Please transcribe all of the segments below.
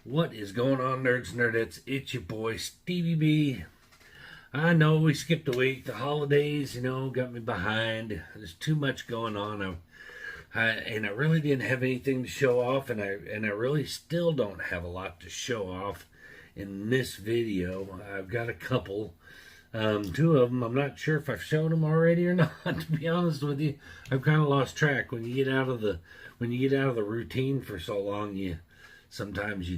What is going on, nerds and nerdettes? It's your boy, Stevie B. I know we skipped a week. The holidays, got me behind. There's too much going on. I really didn't have anything to show off, and I really still don't have a lot to show off in this video. I've got a couple. Two of them, I'm not sure if I've shown them already or not. To be honest with you, I've kind of lost track. When you get out of the routine for so long, sometimes you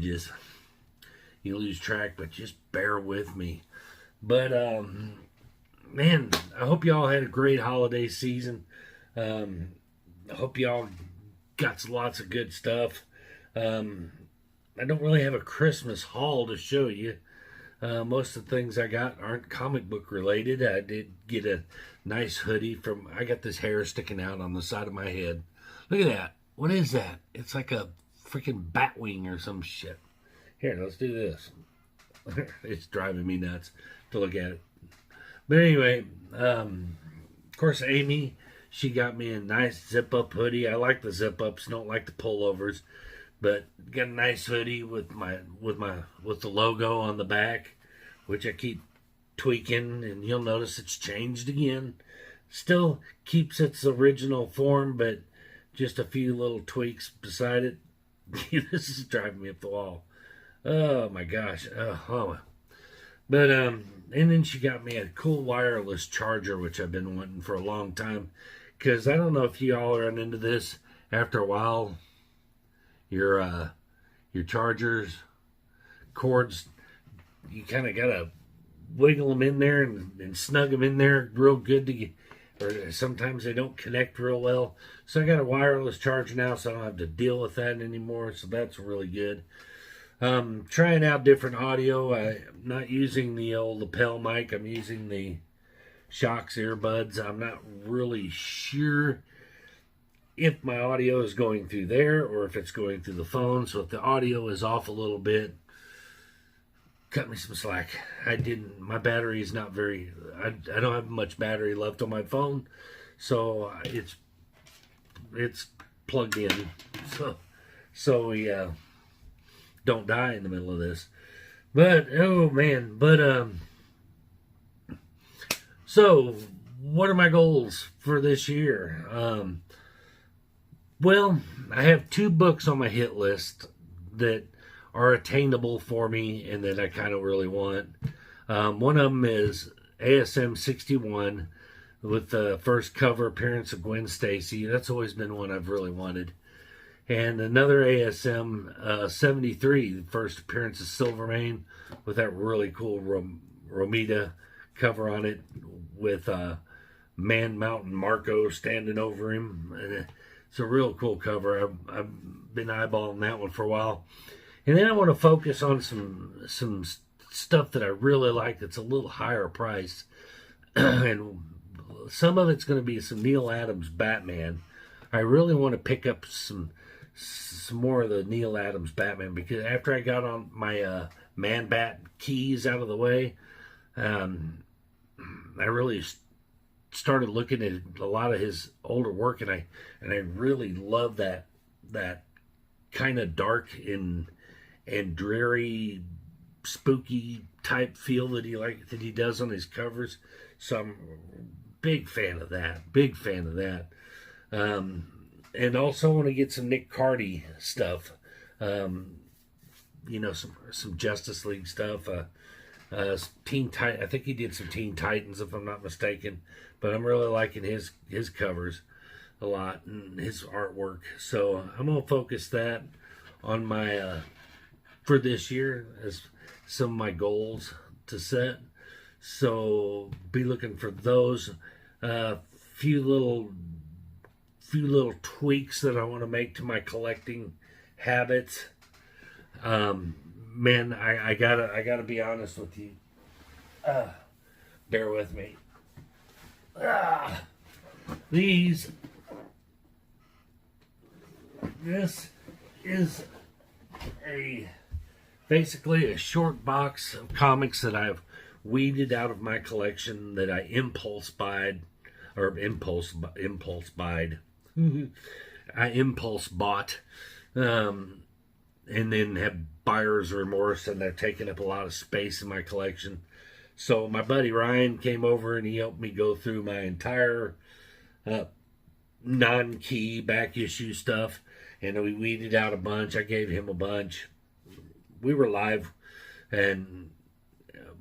lose track. But just bear with me. But man, I hope y'all had a great holiday season. I hope y'all got lots of good stuff. I don't really have a Christmas haul to show you. Most of the things I got aren't comic book related. I did get a nice hoodie I got this hair sticking out on the side of my head. Look at that. What is that? It's like a freaking bat wing or some shit. Here, let's do this. It's driving me nuts to look at it. But anyway, of course, Amy, she got me a nice zip-up hoodie. I like the zip-ups, don't like the pullovers. But got a nice hoodie with the logo on the back, which I keep tweaking, and you'll notice it's changed again. Still keeps its original form, but just a few little tweaks beside it. This is driving me up the wall. Oh my gosh. Oh. But and then she got me a cool wireless charger, which I've been wanting for a long time. Because I don't know if you all run into this after a while. Your chargers, cords, you kind of got to wiggle them in there and snug them in there real good to get, or sometimes they don't connect real well. So I got a wireless charger now, so I don't have to deal with that anymore. So that's really good. Trying out different audio. I'm not using the old lapel mic. I'm using the Shokz earbuds. I'm not really sure if my audio is going through there or if it's going through the phone. So if the audio is off a little bit, cut me some slack. My battery is not very, I don't have much battery left on my phone. So it's plugged in. So we don't die in the middle of this. But, oh man, so what are my goals for this year? Well, I have 2 books on my hit list that are attainable for me and that I kind of really want. One of them is ASM 61 with the first cover appearance of Gwen Stacy. That's always been one I've really wanted. And another ASM 73, the first appearance of Silvermane with that really cool Romita cover on it with Man Mountain Marco standing over him. And it's a real cool cover. I've been eyeballing that one for a while. And then I want to focus on some stuff that I really like that's a little higher price. And some of it's going to be some Neal Adams Batman. I really want to pick up some more of the Neal Adams Batman, because after I got on my Man-Bat keys out of the way, I really started looking at a lot of his older work, and I really love that kind of dark and dreary, spooky type feel that he does on his covers. So I'm big fan of that. And also want to get some Nick Cardy stuff. Some Justice League stuff. I think he did some Teen Titans, if I'm not mistaken. But I'm really liking his covers a lot and his artwork. So I'm gonna focus that on my for this year as some of my goals to set. So be looking for those. Few little tweaks that I want to make to my collecting habits. Man, I gotta be honest with you. Bear with me. This is basically a short box of comics that I've weeded out of my collection that I impulse buyed. I impulse bought and then have buyer's remorse, and they're taking up a lot of space in my collection. So my buddy Ryan came over and he helped me go through my entire uh, non-key back issue stuff, and we weeded out a bunch. I gave him a bunch. We were live, and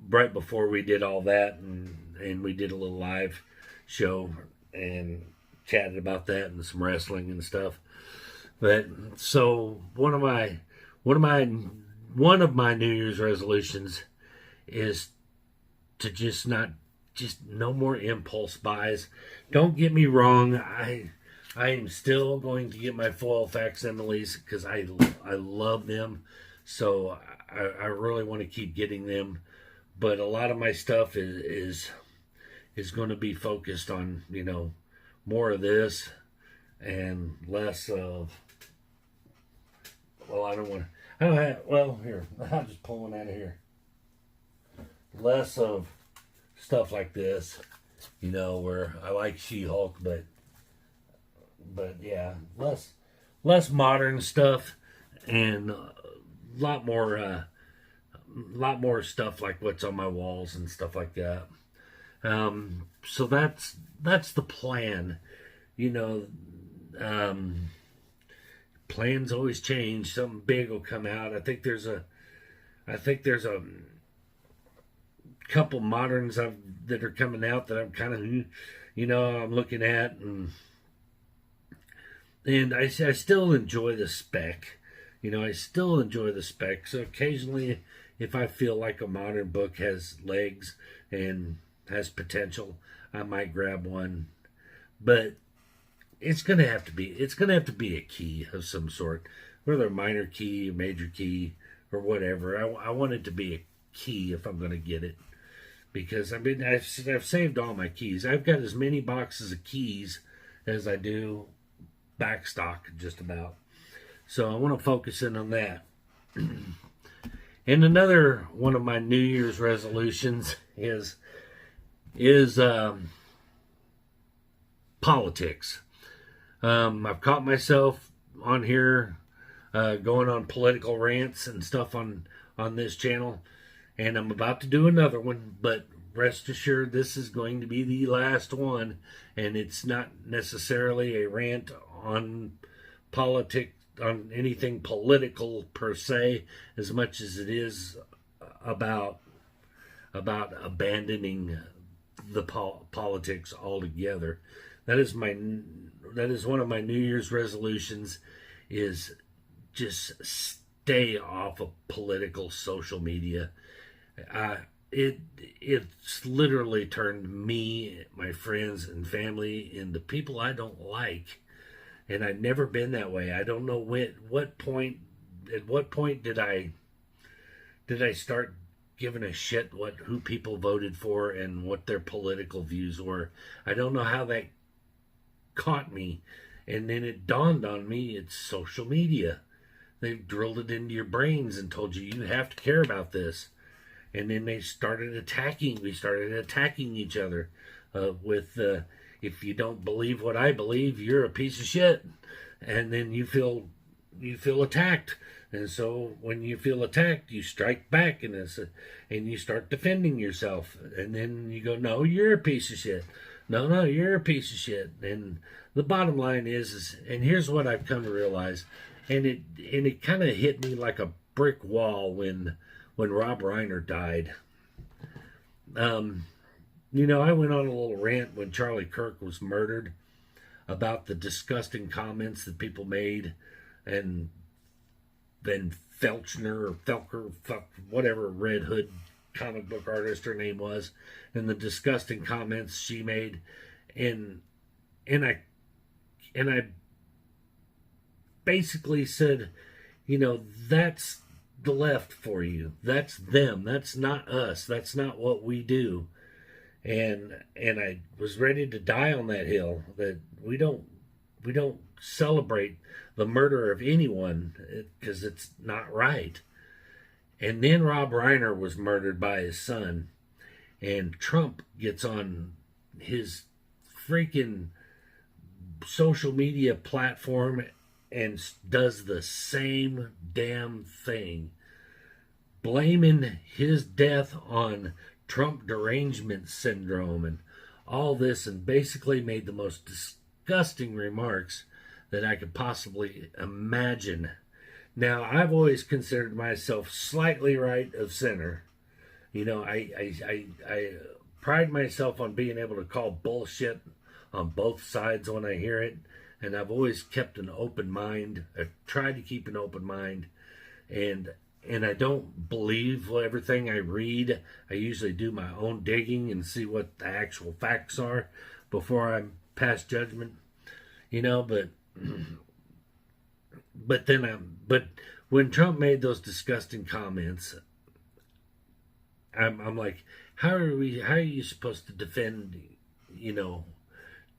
right before we did all that, and we did a little live show and chatted about that and some wrestling and stuff. But so one of my New Year's resolutions is to just no more impulse buys. Don't get me wrong, I am still going to get my foil facsimiles because I love them. So I really want to keep getting them. But a lot of my stuff is going to be focused on, more of this and less of, here, I'll just pull one out of here. Less of stuff like this, where I like She-Hulk, but yeah, less modern stuff and a lot more stuff like what's on my walls and stuff like that. So that's the plan. Plans always change. Something big will come out. I think there's a couple moderns that are coming out that I'm kind of, I'm looking at, and I still enjoy the spec. I still enjoy the spec. So occasionally, if I feel like a modern book has legs and has potential, I might grab one. But it's gonna have to be a key of some sort, whether a minor key, a major key, or whatever. I want it to be a key if I'm gonna get it, because I've saved all my keys. I've got as many boxes of keys as I do back stock, just about. So I want to focus in on that. And another one of my New Year's resolutions is politics. I've caught myself on here going on political rants and stuff on this channel, and I'm about to do another one, but rest assured this is going to be the last one, and it's not necessarily a rant on politics, on anything political per se, as much as it is about abandoning the politics altogether. That is one of my New Year's resolutions, is just stay off of political social media. It's literally turned me, my friends and family into people I don't like, and I've never been that way. I don't know at what point did I start giving a shit who people voted for and what their political views were. I don't know how that caught me, and then it dawned on me, it's social media. They've drilled it into your brains and told you have to care about this. And then we started attacking each other with if you don't believe what I believe, you're a piece of shit. And then you feel attacked. And so when you feel attacked, you strike back, and you start defending yourself. And then you go, no, you're a piece of shit. No, you're a piece of shit. And the bottom line is and here's what I've come to realize, and it kind of hit me like a brick wall when Rob Reiner died. I went on a little rant when Charlie Kirk was murdered about the disgusting comments that people made, and then Felker, whatever Red Hood comic book artist her name was, and the disgusting comments she made, and I basically said, that's the left for you. That's them. That's not us. That's not what we do. And I was ready to die on that hill, that we don't celebrate the murder of anyone, because it's not right. And then Rob Reiner was murdered by his son, and Trump gets on his freaking social media platform and does the same damn thing, blaming his death on Trump derangement syndrome and all this, and basically made the most disgusting remarks that I could possibly imagine. Now, I've always considered myself slightly right of center. You know, I pride myself on being able to call bullshit on both sides when I hear it, and I've always kept an open mind. I try to keep an open mind, and I don't believe everything I read. I usually do my own digging and see what the actual facts are before I pass judgment. You know, but when Trump made those disgusting comments, I'm like, how are you supposed to defend, you know,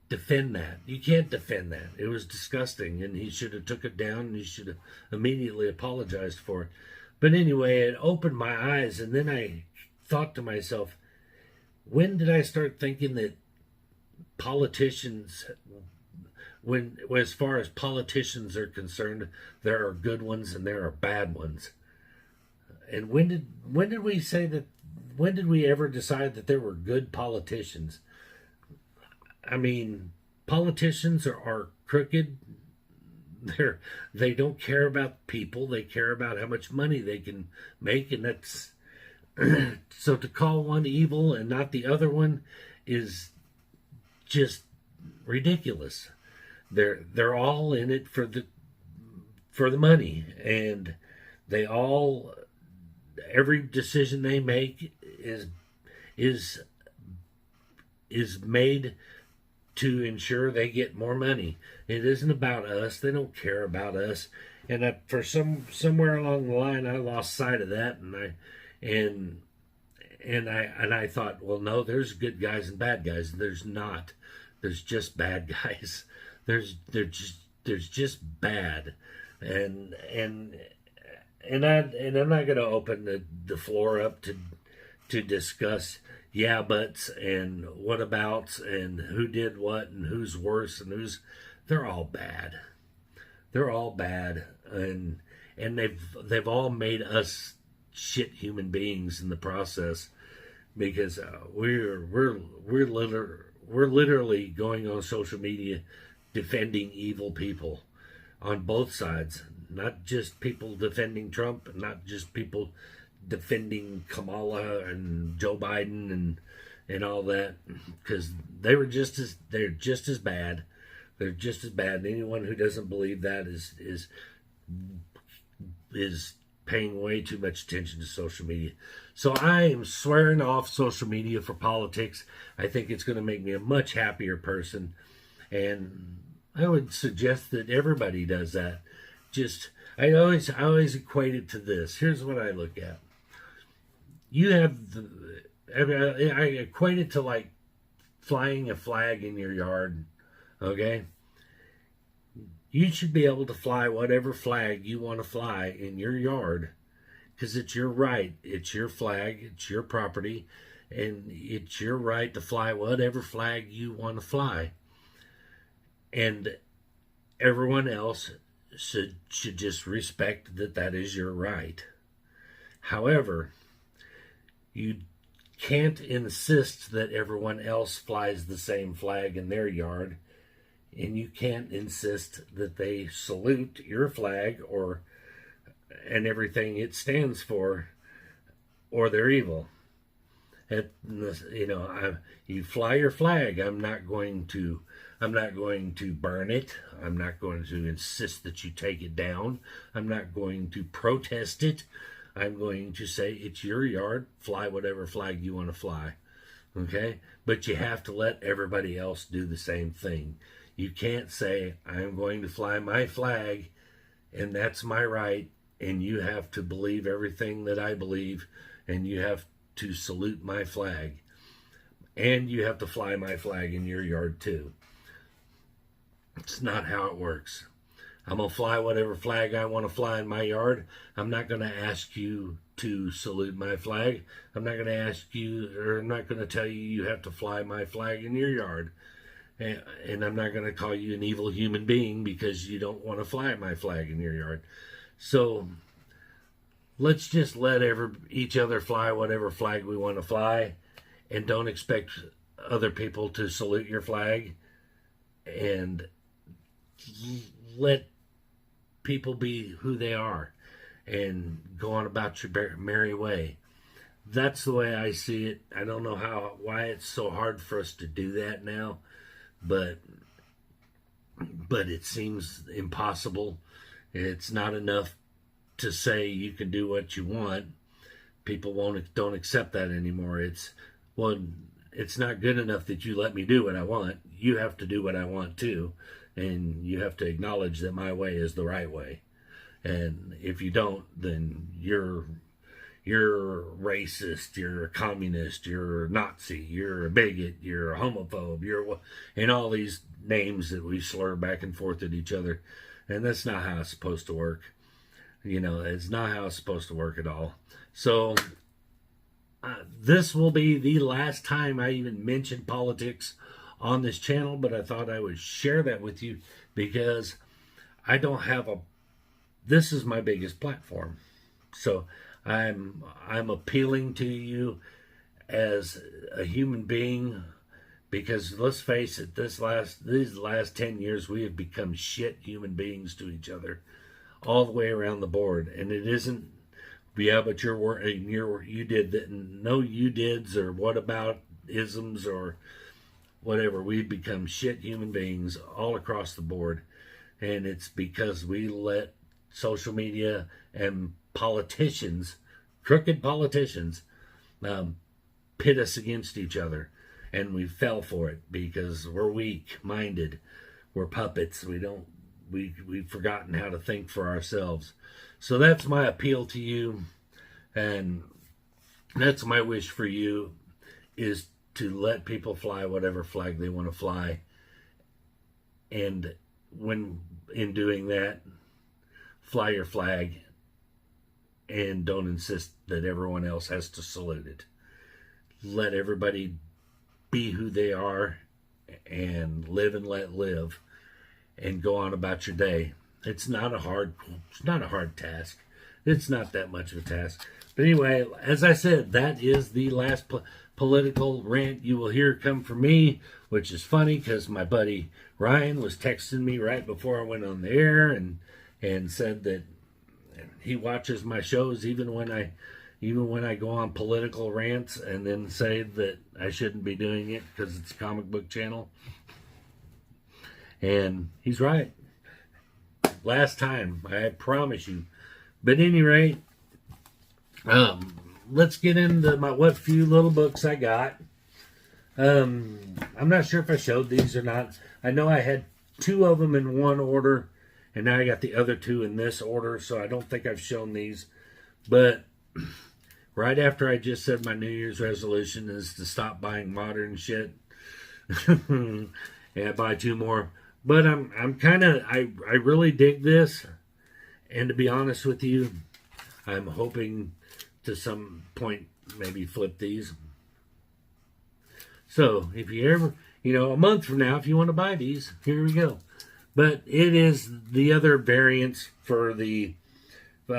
defend that? You can't defend that. It was disgusting, and he should have took it down, and he should have immediately apologized for it. But anyway, it opened my eyes, and then I thought to myself, when did I start thinking that politicians, as far as politicians are concerned, there are good ones and there are bad ones? And when did we say that? When did we ever decide that there were good politicians? I mean, politicians are crooked. They don't care about people. They care about how much money they can make, and that's so to call one evil and not the other one is just ridiculous. They're all in it for the money, and they all, every decision they make is made to ensure they get more money. It isn't about us. They don't care about us. And for somewhere along the line, I lost sight of that, and I thought, well, no, there's good guys and bad guys. There's not. There's just bad guys. There's just bad, and I'm not going to open the floor up to discuss yeah buts and what abouts and who did what and who's worse and they're all bad. They're all bad, and they've all made us shit human beings in the process, because we're literally going on social media defending evil people on both sides, not just people defending Trump, not just people defending Kamala and Joe Biden and all that, because they're just as bad. They're just as bad. Anyone who doesn't believe that is paying way too much attention to social media. So I am swearing off social media for politics. I think it's going to make me a much happier person, and I would suggest that everybody does that. I always equate it to this. Here's what I look at. I equate it to like flying a flag in your yard. Okay? You should be able to fly whatever flag you want to fly in your yard, because it's your right. It's your flag. It's your property. And it's your right to fly whatever flag you want to fly. And everyone else should just respect that is your right. However, you can't insist that everyone else flies the same flag in their yard, and you can't insist that they salute your flag and everything it stands for, or they're evil. You fly your flag. I'm not going to burn it. I'm not going to insist that you take it down. I'm not going to protest it. I'm going to say it's your yard. Fly whatever flag you want to fly. Okay? But you have to let everybody else do the same thing. You can't say, I'm going to fly my flag, and that's my right, and you have to believe everything that I believe, and you have to salute my flag. And you have to fly my flag in your yard too. It's not how it works. I'm going to fly whatever flag I want to fly in my yard. I'm not going to ask you to salute my flag. I'm not going to ask you, or I'm not going to tell you you have to fly my flag in your yard. and I'm not going to call you an evil human being because you don't want to fly my flag in your yard. So let's just let each other fly whatever flag we want to fly, and don't expect other people to salute your flag, and let people be who they are and go on about your merry way. That's the way I see it. I don't know why it's so hard for us to do that now, but it seems impossible. It's not enough to say you can do what you want. People don't accept that anymore. It's not good enough that you let me do what I want. You have to do what I want too, and you have to acknowledge that my way is the right way. And if you don't, then you're racist, you're a communist, you're a Nazi, you're a bigot, you're a homophobe, and all these names that we slur back and forth at each other. And that's not how it's supposed to work. It's not how it's supposed to work at all. So this will be the last time I even mention politics on this channel, but I thought I would share that with you because I don't have this is my biggest platform. So I'm appealing to you as a human being, because let's face it, these last 10 years we have become shit human beings to each other all the way around the board. And it isn't, yeah, but you did that, no you dids or what about isms or whatever. We've become shit human beings all across the board, and it's because we let social media and politicians, crooked politicians, pit us against each other, and we fell for it because we're weak-minded, we're puppets. We've forgotten how to think for ourselves. So that's my appeal to you, and that's my wish for you, is to let people fly whatever flag they want to fly, and when in doing that, fly your flag and don't insist that everyone else has to salute it. Let everybody be who they are and live and let live and go on about your day. It's not a hard task. It's not that much of a task. But anyway, as I said, that is the last political rant you will hear come from me, which is funny because my buddy Ryan was texting me right before I went on the air and said that he watches my shows even when I go on political rants, and then say that I shouldn't be doing it because it's a comic book channel. And he's right. Last time, I promise you. But at any rate, let's get into what few little books I got. I'm not sure if I showed these or not. I know I had 2 of them in one order, and now I got the other 2 in this order, so I don't think I've shown these. But right after I just said my New Year's resolution is to stop buying modern shit, and I buy 2 more. But I really dig this, and to be honest with you, I'm hoping to some point maybe flip these. So if you ever, a month from now, if you want to buy these, here we go. But it is the other variants for I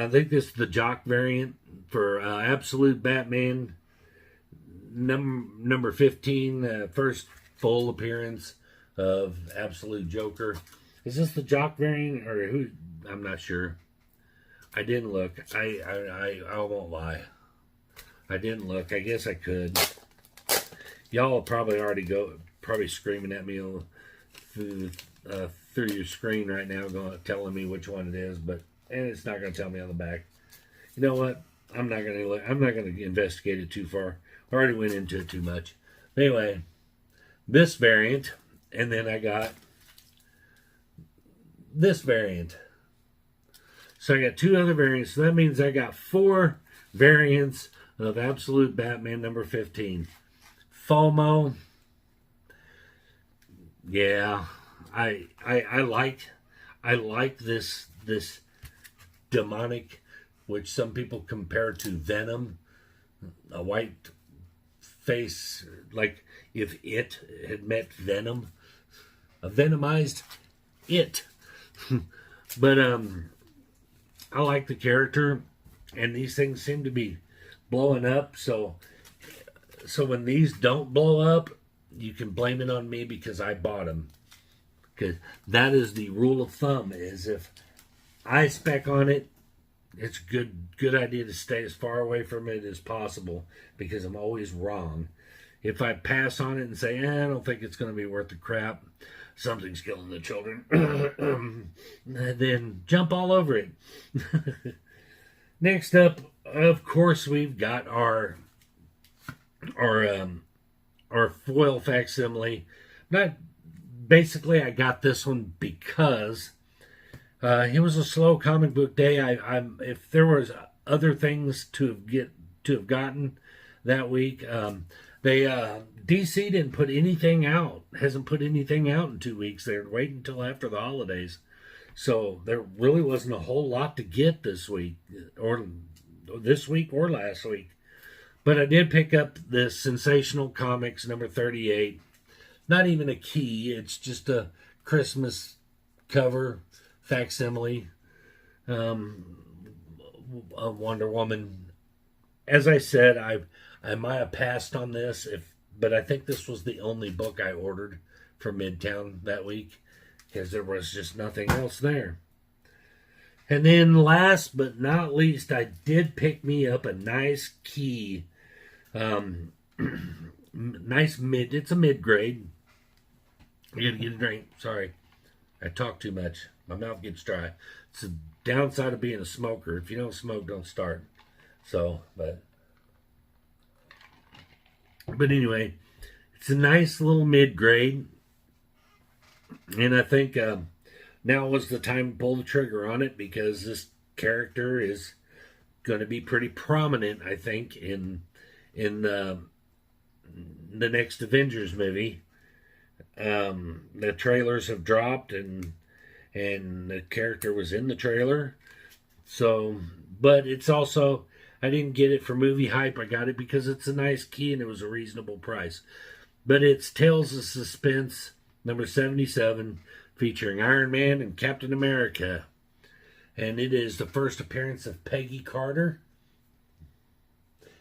think this is the Jock variant for Absolute Batman number 15, first full appearance of Absolute Joker. Is this the Jock variant or who? I'm not sure. I didn't look. I won't lie. I didn't look. I guess I could. Y'all will probably probably screaming at me through your screen right now, telling me which one it is, and it's not going to tell me on the back. You know what? I'm not going to investigate it too far. I already went into it too much. Anyway, this variant, and then I got this variant. So I got 2 other variants. So that means I got 4 variants of Absolute Batman number 15. FOMO. Yeah, I like this demonic, which some people compare to Venom, a white face, like if it had met Venom. a venomized it. But I like the character, and these things seem to be blowing up. So when these don't blow up, you can blame it on me because I bought them. Because that is the rule of thumb: is if I spec on it, it's good idea to stay as far away from it as possible because I'm always wrong. If I pass on it and say, I don't think it's going to be worth the crap, something's killing the children, then jump all over it. Next up, of course, we've got our foil facsimile. Basically, I got this one because it was a slow comic book day. If there was other things to have gotten that week, DC didn't put anything out. Hasn't put anything out in 2 weeks. They're waiting until after the holidays, so there really wasn't a whole lot to get this week or last week. But I did pick up this Sensational Comics number 38. Not even a key. It's just a Christmas cover facsimile. A Wonder Woman. As I said, I might have passed on this, but I think this was the only book I ordered from Midtown that week because there was just nothing else there. And then last but not least, I did pick me up a nice key. It's a mid-grade. I gotta get a drink. Sorry. I talk too much. My mouth gets dry. It's the downside of being a smoker. If you don't smoke, don't start. But anyway, it's a nice little mid-grade. And I think now was the time to pull the trigger on it because this character is going to be pretty prominent, I think, in the next Avengers movie. The trailers have dropped and the character was in the trailer. So, but it's also, I didn't get it for movie hype. I got it because it's a nice key and it was a reasonable price. But it's Tales of Suspense number 77 featuring Iron Man and Captain America. And it is the first appearance of Peggy Carter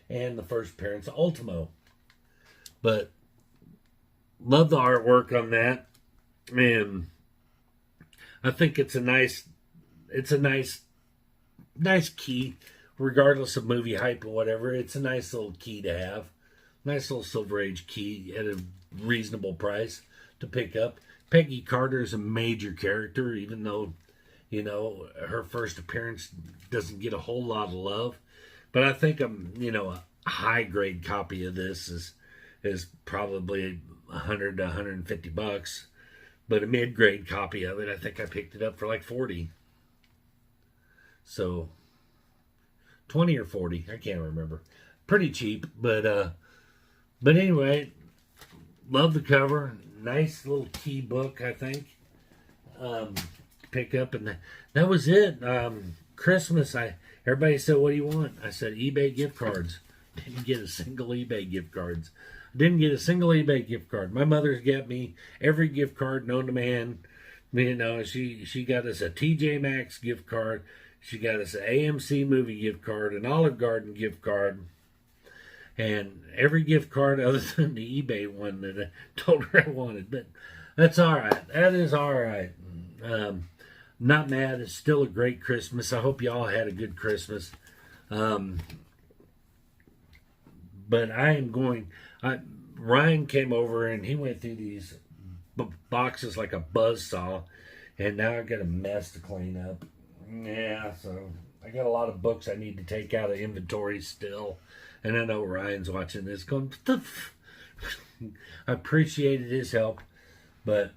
and the first appearance of Ultimo. But love the artwork on that. And I think it's a nice key, regardless of movie hype or whatever. It's a nice little key to have. Nice little Silver Age key at a reasonable price to pick up. Peggy Carter is a major character, even though, her first appearance doesn't get a whole lot of love. But I think a high grade copy of this is probably $100 to $150. But a mid grade copy of it, I think I picked it up for like $40. So 20 or 40, I can't remember. Pretty cheap, but anyway, love the cover. Nice little key book, I think. Pick up, and that was it. Christmas, everybody said, "What do you want?" I said, "eBay gift cards." Didn't get a single eBay gift cards. Didn't get a single eBay gift card. My mother's got me every gift card known to man. She got us a TJ Maxx gift card. She got us an AMC movie gift card, an Olive Garden gift card, and every gift card other than the eBay one that I told her I wanted. But that's all right. That is all right. Not mad. It's still a great Christmas. I hope y'all had a good Christmas. But Ryan came over and he went through these boxes like a buzzsaw, and now I got a mess to clean up. Yeah, so I got a lot of books I need to take out of inventory still. And I know Ryan's watching this going, I appreciated his help, but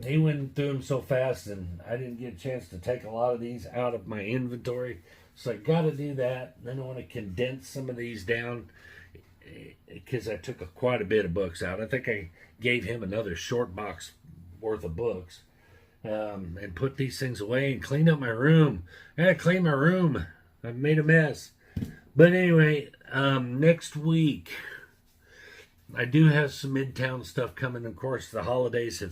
he went through them so fast and I didn't get a chance to take a lot of these out of my inventory. So I got to do that. Then I want to condense some of these down because I took quite a bit of books out. I think I gave him another short box worth of books. And put these things away and clean up my room. I gotta clean my room. I've made a mess. But anyway, next week I do have some Midtown stuff coming. Of course, the holidays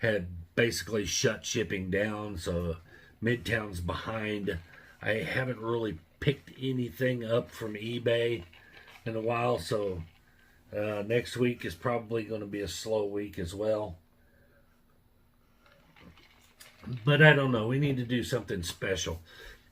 had basically shut shipping down, so Midtown's behind. I haven't really picked anything up from eBay in a while, so next week is probably going to be a slow week as well. But I don't know. We need to do something special.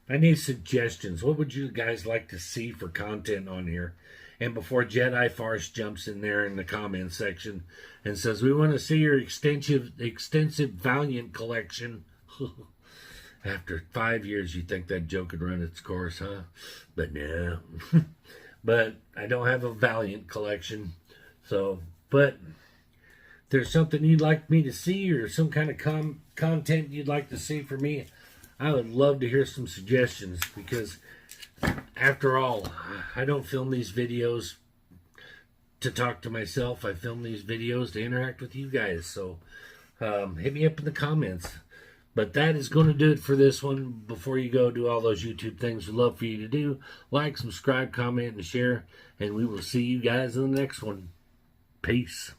I need suggestions. What would you guys like to see for content on here? And before Jedi Farce jumps in there in the comment section and says, we want to see your extensive Valiant collection. After 5 years, you think that joke would run its course, huh? But no. But I don't have a Valiant collection. So, but if there's something you'd like me to see or some kind of content you'd like to see for me, I would love to hear some suggestions, because after all, I don't film these videos to talk to myself. I film these videos to interact with you guys. So hit me up in the comments. But that is going to do it for this one. Before you go do all those YouTube things we'd love for you to do, like, subscribe, comment, and share. And we will see you guys in the next one. Peace.